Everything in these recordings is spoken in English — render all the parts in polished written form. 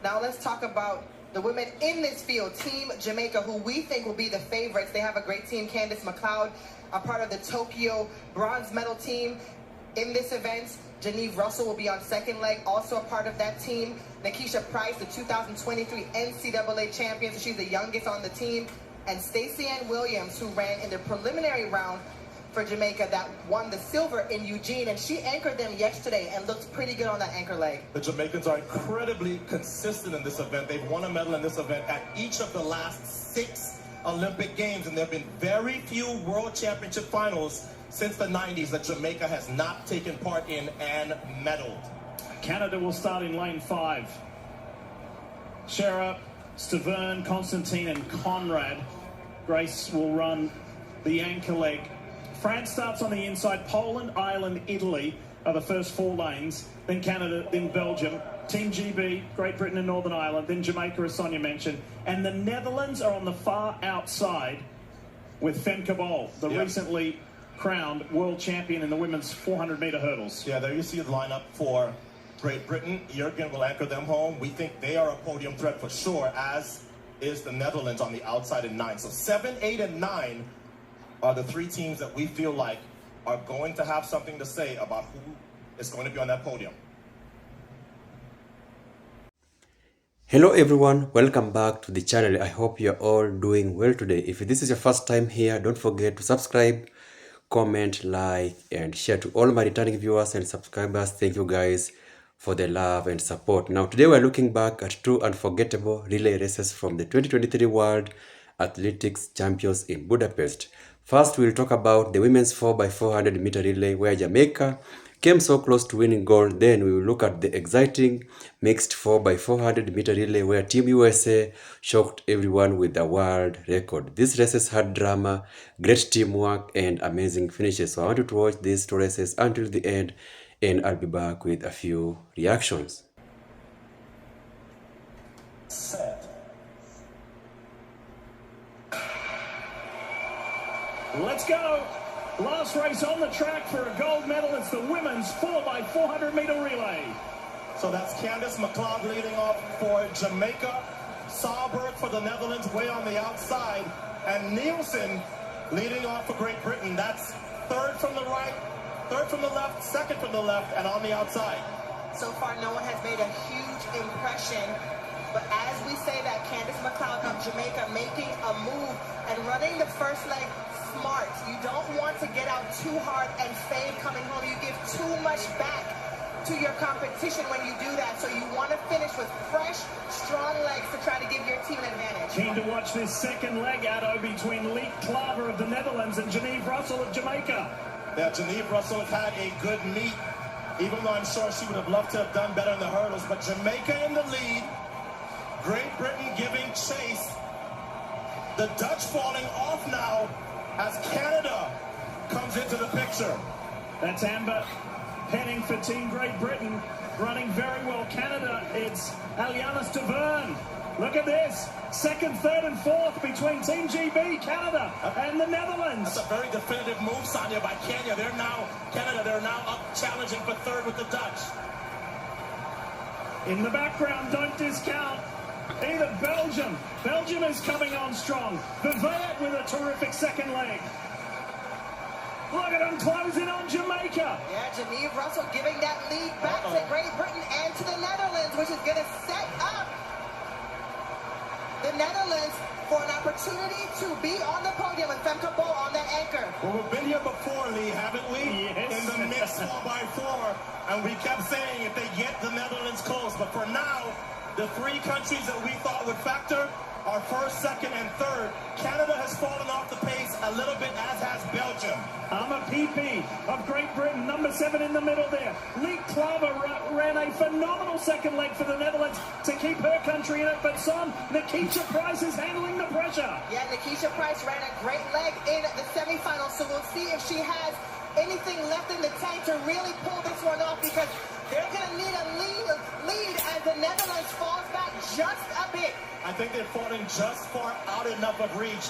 Now let's talk about the women in this field. Team Jamaica, who we think will be the favorites. They have a great team. Candice McLeod, a part of the Tokyo bronze medal team in this event. Geneve Russell will be on second leg, also a part of that team. Nikisha Price, the 2023 NCAA champion, so she's the youngest on the team. And Stacey Ann Williams, who ran in the preliminary round for Jamaica that won the silver in Eugene, and she anchored them yesterday and looked pretty good on that anchor leg. The Jamaicans are incredibly consistent in this event. They've won a medal in this event at each of the last 6 Olympic Games, and there have been very few World Championship finals since the 90s that Jamaica has not taken part in and medaled. Canada will start in lane 5. Shera, Stavern, Constantine and Conrad. Grace will run the anchor leg. France starts on the inside. Poland, Ireland, Italy are the first 4 lanes. Then Canada, then Belgium. Team GB, Great Britain and Northern Ireland. Then Jamaica, as Sonia mentioned. And the Netherlands are on the far outside with Femke Bol, the recently crowned world champion in the women's 400-meter hurdles. Yeah, there you see the lineup for Great Britain. Jurgen will anchor them home. We think they are a podium threat for sure, as is the Netherlands on the outside in 9. So 7, 8, and 9 are the 3 teams that we feel like are going to have something to say about who is going to be on that podium. Hello everyone, welcome back to the channel. I hope you're all doing well today. If this is your first time here, don't forget to subscribe, comment, like, and share to all my returning viewers and subscribers. Thank you guys for the love and support. Now today we're looking back at 2 unforgettable relay races from the 2023 World Athletics Champions in Budapest. First, we'll talk about the women's 4x400 meter relay where Jamaica came so close to winning gold. Then we will look at the exciting mixed 4x400 meter relay where Team USA shocked everyone with the world record. These races had drama, great teamwork, and amazing finishes. So I want you to watch these 2 races until the end, and I'll be back with a few reactions. Set. Let's go. Last race on the track for a gold medal. It's the women's 4x400 meter relay. So that's Candice McLeod leading off for Jamaica, Sauberg for the Netherlands way on the outside, and Nielsen leading off for Great Britain. That's 3rd from the right, 3rd from the left, 2nd from the left, and on the outside. So far, no one has made a huge impression, but as we say that, Candice McLeod of Jamaica making a move and running the first leg smart. You don't want to get out too hard and fade coming home. You give too much back to your competition when you do that. So you want to finish with fresh, strong legs to try to give your team an advantage. Keen to watch this second leg, Addo, between Leek Klaver of the Netherlands and Geneve Russell of Jamaica. Yeah, Geneve Russell has had a good meet, even though I'm sure she would have loved to have done better in the hurdles. But Jamaica in the lead, Great Britain giving chase. The Dutch falling off now as Canada comes into the picture. That's Amber heading for Team Great Britain, running very well. Canada, it's Aliana Stavern. Look at this. 2nd, 3rd, and 4th between Team GB, Canada, and the Netherlands. That's a very definitive move, Sonia, by Canada. They're now up challenging for 3rd with the Dutch. In the background, don't discount either Belgium. Belgium is coming on strong. Vivet with a terrific second leg. Look at them closing on Jamaica. Yeah, Geneve Russell giving that lead back to Great Britain and to the Netherlands, which is going to set up the Netherlands for an opportunity to be on the podium with Femke Bol on that anchor. Well, we've been here before, Lee, haven't we? Yes. In the mixed 4x4, and we kept saying if they get the Netherlands close. But for now, the 3 countries that we thought would factor are 1st, 2nd, and 3rd. Canada has fallen off the pace a little bit, as has Belgium. Ama PP of Great Britain, number 7 in the middle there. Leek Klaver ran a phenomenal second leg for the Netherlands to keep her country in it, but Son, Nikisha Price is handling the pressure. Yeah, Nikisha Price ran a great leg in the semifinals, so we'll see if she has anything left in the tank to really pull this one off, because they're going to need a lead as the Netherlands falls back just a bit. I think they're falling just far out enough of reach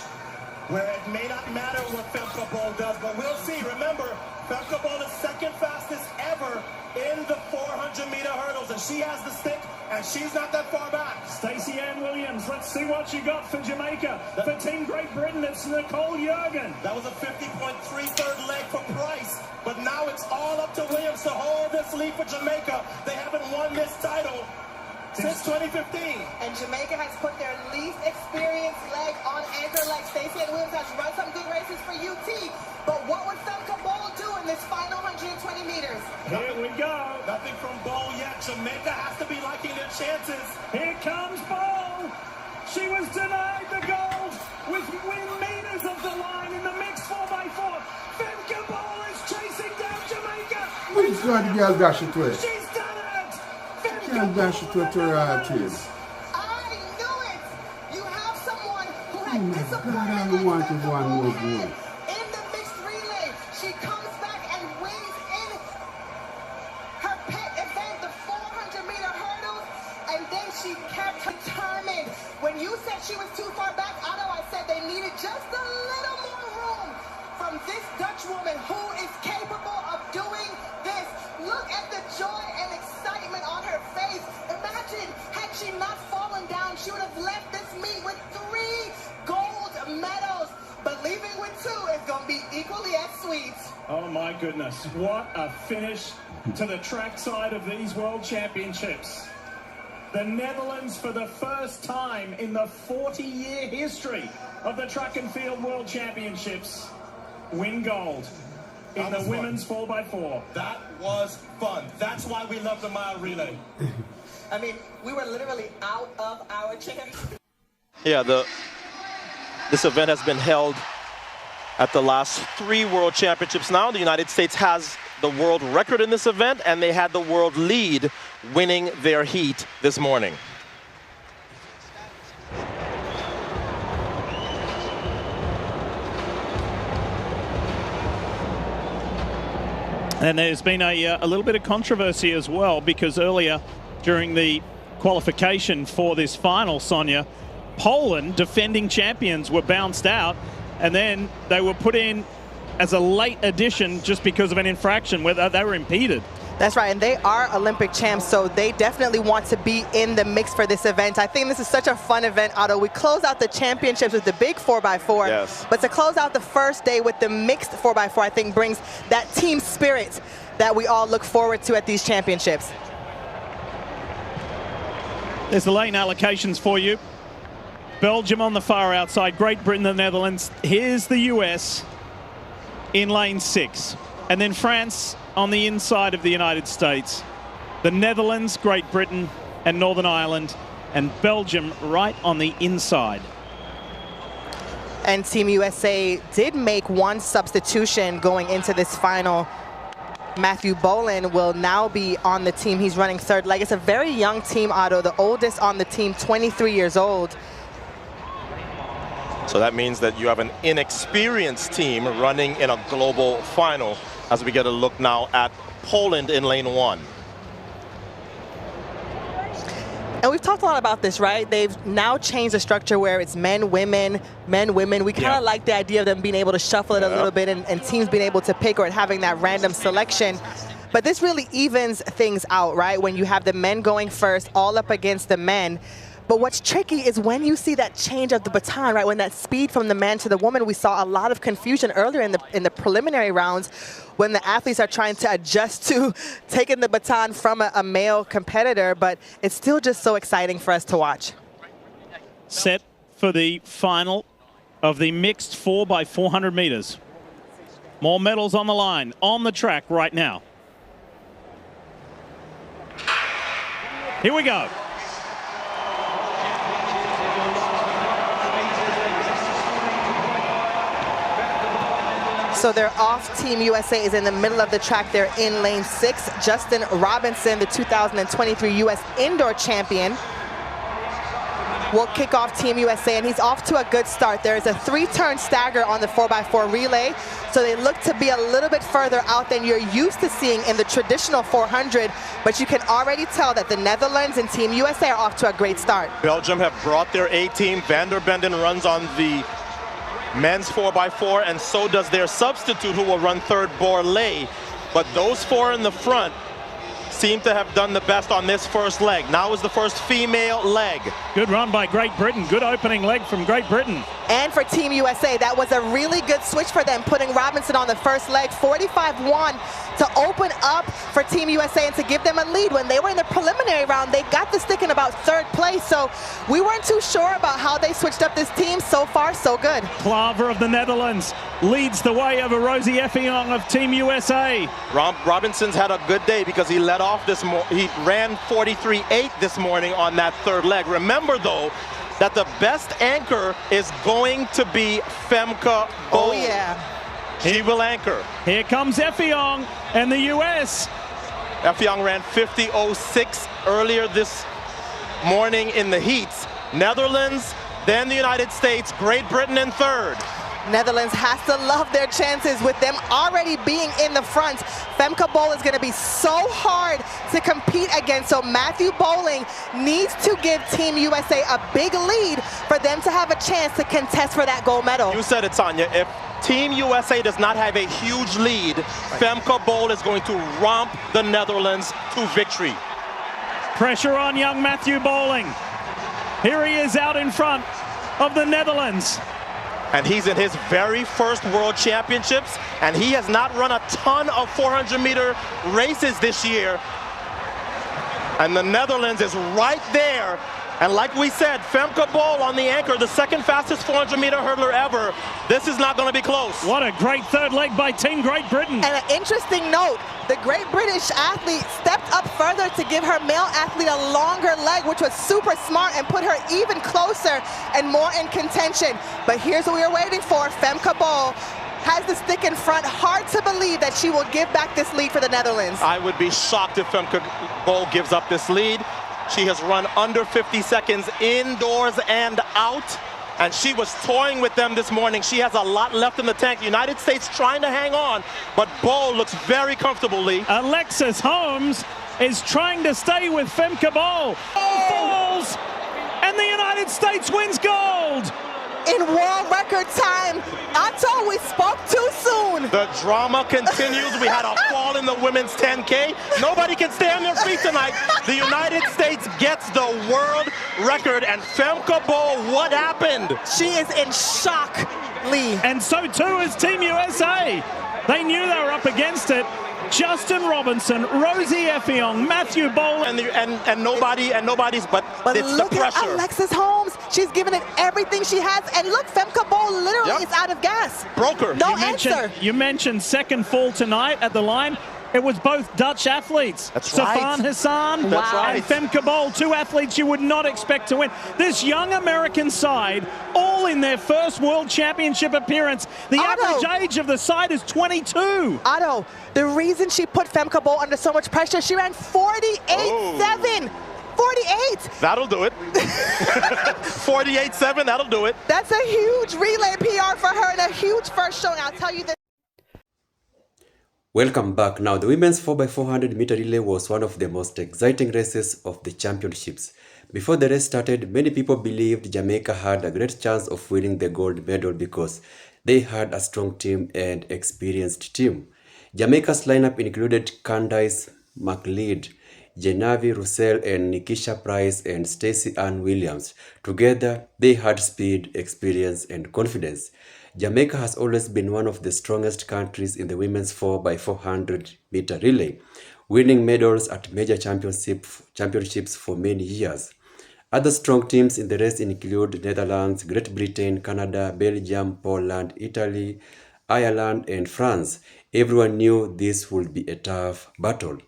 where it may not matter what Femke Bol does, but we'll see. Remember, Femke Bol is second fastest ever in the 400-meter hurdles, and she has the stick, and she's not that far back. Stacey Ann Williams, let's see what you got for Jamaica. For Team Great Britain, it's Nicole Jurgen. That was a 50.3 third leg for Price, but now it's all up to Williams to hold this lead for Jamaica. They haven't won this title since 2015. And Jamaica has put their least experienced leg on anchor leg. Stacey Ann Williams has run some good races for UT, but what would Femke Bol do in this final 120 meters? Here we go. Nothing from Bol yet. Jamaica has to be liking their chances. Here comes Bol. She was denied the gold within meters of the line in the mixed 4x4. Femke Bol is chasing down Jamaica. Which one the girl dash it with? She's done it. Can't dash it with her team. I knew it. You have someone who had Oh my disappointed God, I don't want Femke to one Bol more last goal. year. In the mixed relay, she comes back and wins in her pit event, the 400-meter hurdles, and then she kept determined. When you said she was too far back, Otto, I said they needed just a little more room from this Dutch woman who is capable of doing this. Look at the joy and excitement on her face. Imagine, had she not fallen down, she would have left this meet with 3 gold medals. But leaving with 2 is going to be equally as sweet. Oh my goodness, what a finish to the trackside of these World Championships. The Netherlands, for the first time in the 40-year history of the Track and Field World Championships, win gold in the women's 4x4. That was fun. That's why we love the mile relay. I mean, we were literally out of our chairs. Yeah, this event has been held at the last 3 World Championships now. The United States has the world record in this event, and they had the world lead winning their heat this morning. And there's been a little bit of controversy as well, because earlier during the qualification for this final, Sonia, Poland, defending champions, were bounced out, and then they were put in as a late addition just because of an infraction where they were impeded. That's right, and they are Olympic champs, so they definitely want to be in the mix for this event. I think this is such a fun event, Otto. We close out the championships with the big 4x4, yes, but to close out the first day with the mixed 4x4, I think brings that team spirit that we all look forward to at these championships. There's the lane allocations for you. Belgium on the far outside, Great Britain, the Netherlands. Here's the US in lane 6. And then France on the inside of the United States. The Netherlands, Great Britain, and Northern Ireland, and Belgium right on the inside. And Team USA did make one substitution going into this final. Matthew Boland will now be on the team. He's running third leg. It's a very young team, Otto, the oldest on the team, 23 years old. So that means that you have an inexperienced team running in a global final, as we get a look now at Poland in lane 1. And we've talked a lot about this, right? They've now changed the structure where it's men, women, men, women. We kind of like the idea of them being able to shuffle it a little bit and teams being able to pick, or having that random selection. But this really evens things out, right? When you have the men going first, all up against the men. But what's tricky is when you see that change of the baton, right? When that speed from the man to the woman, we saw a lot of confusion earlier in the preliminary rounds when the athletes are trying to adjust to taking the baton from a male competitor. But it's still just so exciting for us to watch. Set for the final of the mixed 4x400 meters. More medals on the line, on the track right now. Here we go. So they're off. Team USA is in the middle of the track. They're in lane 6. Justin Robinson, the 2023 U.S. indoor champion, will kick off Team USA, and he's off to a good start. There is a 3-turn stagger on the 4x4 relay, so they look to be a little bit further out than you're used to seeing in the traditional 400, but you can already tell that the Netherlands and Team USA are off to a great start. Belgium have brought their A-team. Van der Benden runs on the men's 4x4, and so does their substitute who will run third, Borlée. But those four in the front seem to have done the best on this first leg. Now is the first female leg. Good run by Great Britain. Good opening leg from Great Britain. And for Team USA, that was a really good switch for them, putting Robinson on the first leg, 45-1, to open up for Team USA and to give them a lead. When they were in the preliminary round, they got the stick in about third place, so we weren't too sure about how they switched up this team. So far, so good. Klaver of the Netherlands leads the way over Rosie Effiong of Team USA. Robinson's had a good day because he led off this he ran 43.8 this morning on that third leg. Remember, though, that the best anchor is going to be Femke Bol. Oh, yeah. She will anchor. Here comes Effiong and the US. Effiong ran 50.06 earlier this morning in the heats. Netherlands, then the United States, Great Britain in third. Netherlands has to love their chances with them already being in the front. Femke Bol is going to be so hard to compete against, so Matthew Bowling needs to give Team USA a big lead for them to have a chance to contest for that gold medal. You said it, Tanya. If Team USA does not have a huge lead, Femke Bol is going to romp the Netherlands to victory. Pressure on young Matthew Bowling. Here he is out in front of the Netherlands. And he's in his very first World Championships, and he has not run a ton of 400-meter races this year. And the Netherlands is right there. And like we said, Femke Bol on the anchor, the second fastest 400-meter hurdler ever. This is not going to be close. What a great third leg by Team Great Britain. And an interesting note, the Great British athlete stepped up further to give her male athlete a longer leg, which was super smart and put her even closer and more in contention. But here's what we were waiting for. Femke Bol has the stick in front. Hard to believe that she will give back this lead for the Netherlands. I would be shocked if Femke Bol gives up this lead. She has run under 50 seconds indoors and out, and she was toying with them this morning. She has a lot left in the tank. United States trying to hang on, but Bol looks very comfortable, Lee. Alexis Holmes is trying to stay with Femke Bol. Falls, and the United States wins gold. In world record time. Otto, we spoke too soon. The drama continues. We had a fall in the women's 10K. Nobody can stay on their feet tonight. The United States gets the world record. And Femke Bol, what happened? She is in shock, Lee. And so too is Team USA. They knew they were up against it. Justin Robinson, Rosie Effiong, Matthew Bol, and nobody's but it's look the pressure. At Alexis Holmes. She's given it everything she has. And look, Femke Bol literally is out of gas. Broke her. No answer. You mentioned second fall tonight at the line. It was both Dutch athletes. That's Safan right. Hassan That's right. and Femke Bol, two athletes you would not expect to win. This young American side, all in their first World Championship appearance. The average age of the side is 22. Otto, the reason she put Femke Bol under so much pressure, she ran 48.7. 48. That'll do it. 48.7, that'll do it. That's a huge relay PR for her and a huge first showing. I'll tell you this. Welcome back. Now, the women's 4x400 meter relay was one of the most exciting races of the championships. Before the race started, many people believed Jamaica had a great chance of winning the gold medal because they had a strong team and experienced team. Jamaica's lineup included Candice McLeod, Genevieve Russell, and Nikisha Price and Stacey Ann Williams. Together, they had speed, experience, and confidence. Jamaica has always been one of the strongest countries in the women's 4x400 meter relay, winning medals at major championships for many years. Other strong teams in the race include Netherlands, Great Britain, Canada, Belgium, Poland, Italy, Ireland, and France. Everyone knew this would be a tough battle.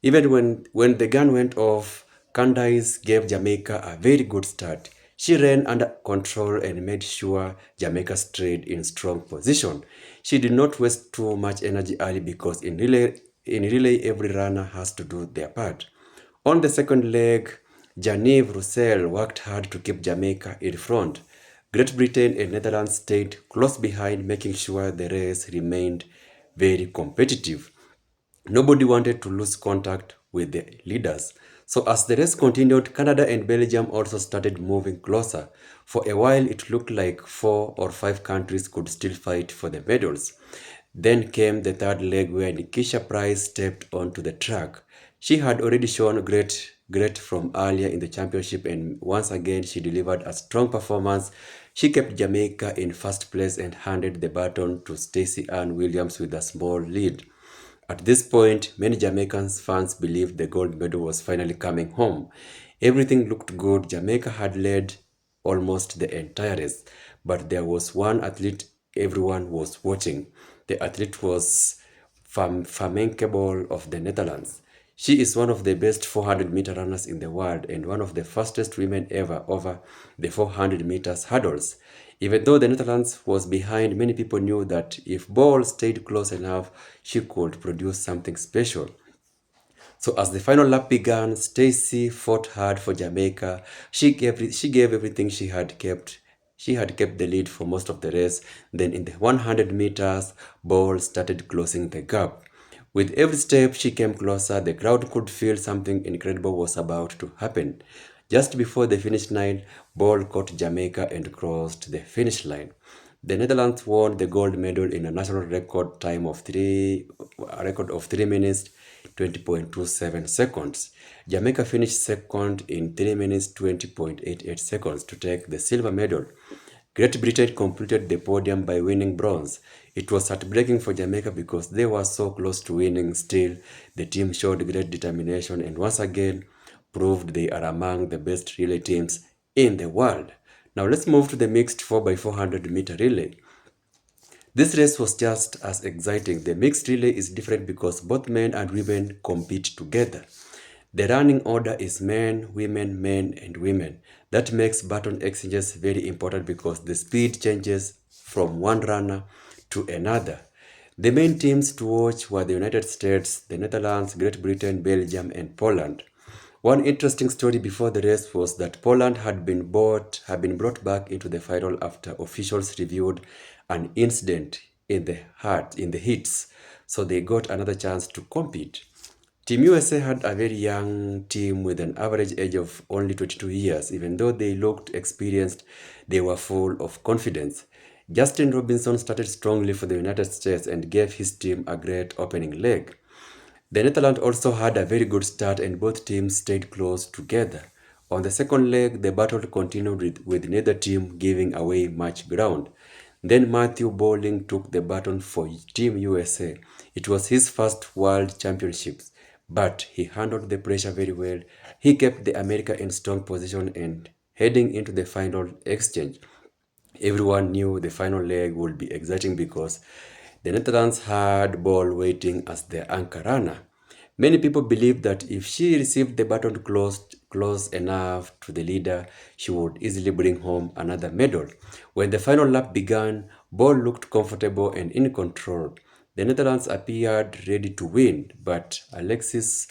Even when the gun went off, Candice gave Jamaica a very good start. She ran under control and made sure Jamaica stayed in strong position. She did not waste too much energy early because in relay every runner has to do their part. On the second leg, Genevieve Russell worked hard to keep Jamaica in front. Great Britain and Netherlands stayed close behind, making sure the race remained very competitive. Nobody wanted to lose contact with the leaders. So as the race continued, Canada and Belgium also started moving closer. For a while, it looked like 4 or 5 countries could still fight for the medals. Then came the third leg where Nikisha Price stepped onto the track. She had already shown great from earlier in the championship, and once again she delivered a strong performance. She kept Jamaica in first place and handed the baton to Stacey Ann Williams with a small lead. At this point, many Jamaican fans believed the gold medal was finally coming home. Everything looked good. Jamaica had led almost the entire race, but there was one athlete everyone was watching. The athlete was Flamencable of the Netherlands. She is one of the best 400-meter runners in the world and one of the fastest women ever over the 400 meters hurdles. Even though the Netherlands was behind, many people knew that if Ball stayed close enough, she could produce something special. So as the final lap began, Stacey fought hard for Jamaica. She gave everything she had kept. She had kept the lead for most of the race. Then in the 100 meters, Ball started closing the gap. With every step she came closer, the crowd could feel something incredible was about to happen. Just before the finish line, Ball caught Jamaica and crossed the finish line. The Netherlands won the gold medal in a national record time of 3 minutes 20.27 seconds. Jamaica finished second in 3 minutes 20.88 seconds to take the silver medal. Great Britain completed the podium by winning bronze. It was heartbreaking for Jamaica because they were so close to winning. Still, the team showed great determination and once again proved they are among the best relay teams in the world. Now let's move to the mixed 4x400 meter relay. This race was just as exciting. The mixed relay is different because both men and women compete together. The running order is men, and women. That makes baton exchanges very important because the speed changes from one runner to another. The main teams to watch were the United States, the Netherlands, Great Britain, Belgium, and Poland. One interesting story before the race was that Poland had been brought back into the final after officials reviewed an incident in the heats, so they got another chance to compete. Team USA had a very young team with an average age of only 22 years. Even though they looked experienced, they were full of confidence. Justin Robinson started strongly for the United States and gave his team a great opening leg. The Netherlands also had a very good start and both teams stayed close together. On the second leg, the battle continued with neither team giving away much ground. Then Matthew Bowling took the baton for Team USA. It was his first World Championships, but he handled the pressure very well. He kept the America in strong position and heading into the final exchange. Everyone knew the final leg would be exciting because the Netherlands had Ball waiting as the anchor runner. Many people believed that if she received the baton close enough to the leader, she would easily bring home another medal. When the final lap began, Ball looked comfortable and in control. The Netherlands appeared ready to win, but Alexis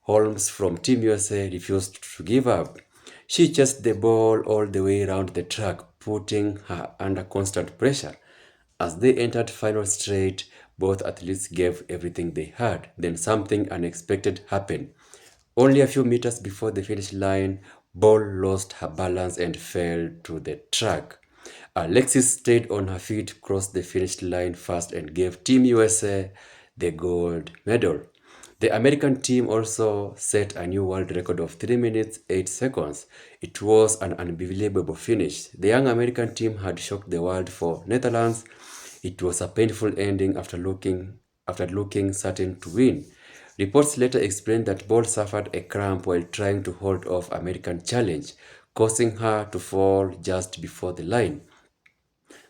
Holmes from Team USA refused to give up. She chased the ball all the way around the track, putting her under constant pressure. As they entered final straight, both athletes gave everything they had. Then something unexpected happened. Only a few meters before the finish line, Ball lost her balance and fell to the track. Alexis stayed on her feet, crossed the finish line fast and gave Team USA the gold medal. The American team also set a new world record of 3 minutes 8 seconds. It was an unbelievable finish. The young American team had shocked the world. For Netherlands, it was a painful ending after looking certain to win. Reports later explained that Ball suffered a cramp while trying to hold off American challenge, causing her to fall just before the line.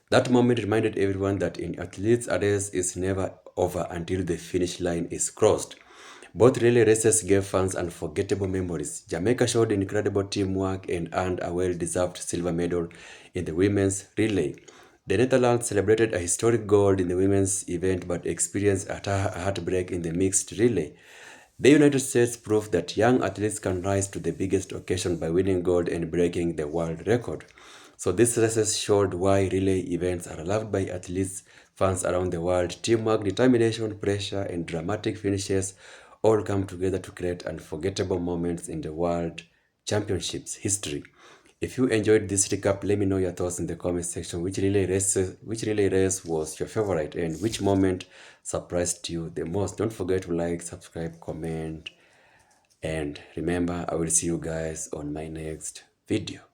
That moment reminded everyone that in athletes, a race is never over until the finish line is crossed. Both relay races gave fans unforgettable memories. Jamaica showed incredible teamwork and earned a well-deserved silver medal in the women's relay. The Netherlands celebrated a historic gold in the women's event but experienced a heartbreak in the mixed relay. The United States proved that young athletes can rise to the biggest occasion by winning gold and breaking the world record. So these races showed why relay events are loved by athletes, fans around the world. Teamwork, determination, pressure, and dramatic finishes all come together to create unforgettable moments in the World Championships history. If you enjoyed this recap, let me know your thoughts in the comment section. Which relay race was your favorite and which moment surprised you the most? Don't forget to like, subscribe, comment, and remember, I will see you guys on my next video.